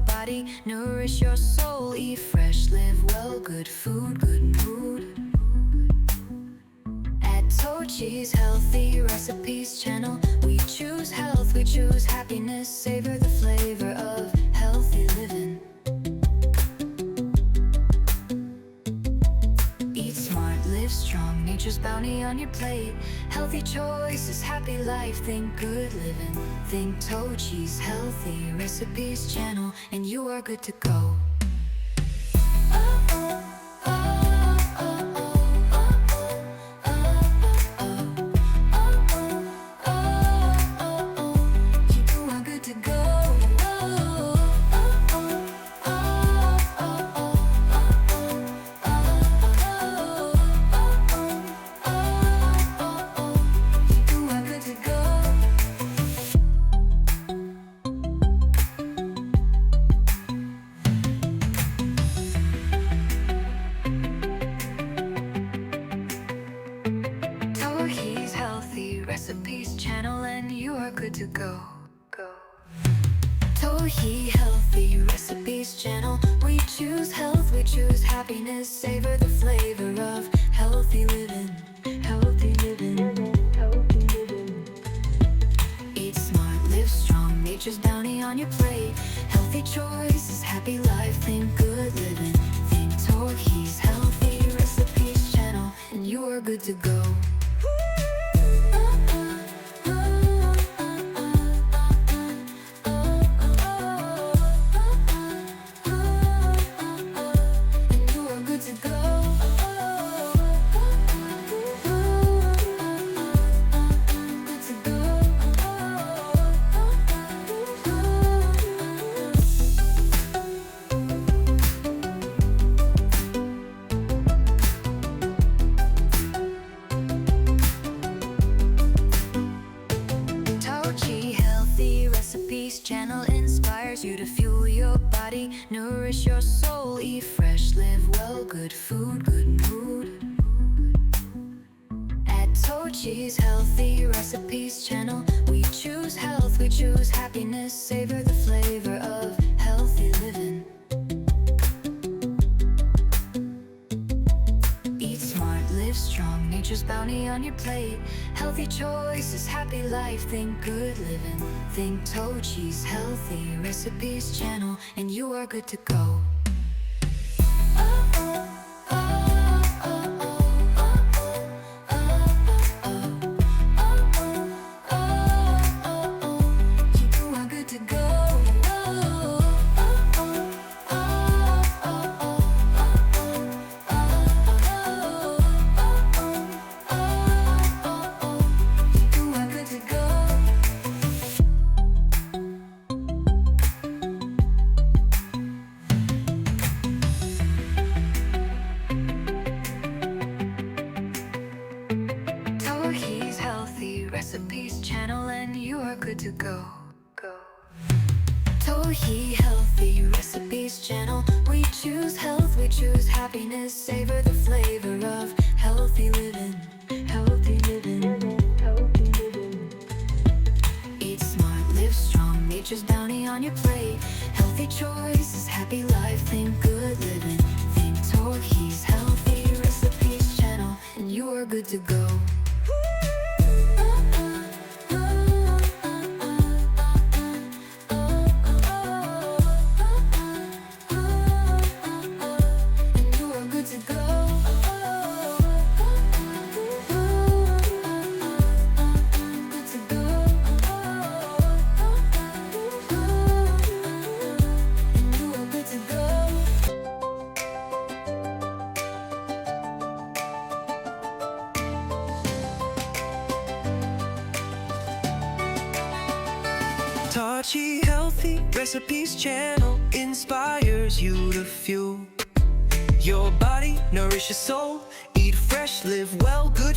body, nourish your soul. Eat fresh, live well, good food, good mood. At Tochi's Healthy Recipes channel, we choose health, we choose happiness. Savor the flavor of healthy living. Eat smart, live strong, nature's bounty on your plate. Healthy choices, happy life, think good living. Think Tochi's Healthy Recipes channel, and you are good to go. Recipes channel, and you are good to go. Tohi Healthy Recipes channel, we choose health, we choose happiness. Savor the flavor of healthy living. Healthy living. Healthy living. Eat smart, live strong, nature's bounty on your plate. Healthy choices, happy life, think good living. Think Tohi's Healthy Recipes channel, and you are good to go. Channel inspires you to fuel your body, nourish your soul. Eat fresh, live well, good food, good mood. At Tochi's Healthy Recipes channel, we choose health, we choose happiness. Savor the flavor of healthy living. Eat smart, live strong, nature's bounty on your plate. Healthy choices, happy life, think good living. Think Tochi's Healthy Recipes channel, and you are good to go. Recipes channel, and you are good to go. Tohi Healthy Recipes channel, we choose health, we choose happiness. Savor the flavor of healthy living. Healthy living. Healthy living. Eat smart, live strong, nature's bounty on your plate. Healthy choices, happy life, think good living. Think Tohi's Healthy Recipes channel, and you are good to go. Tochi Healthy Recipes channel inspires you to fuel your body, nourish your soul. Eat fresh, live well, good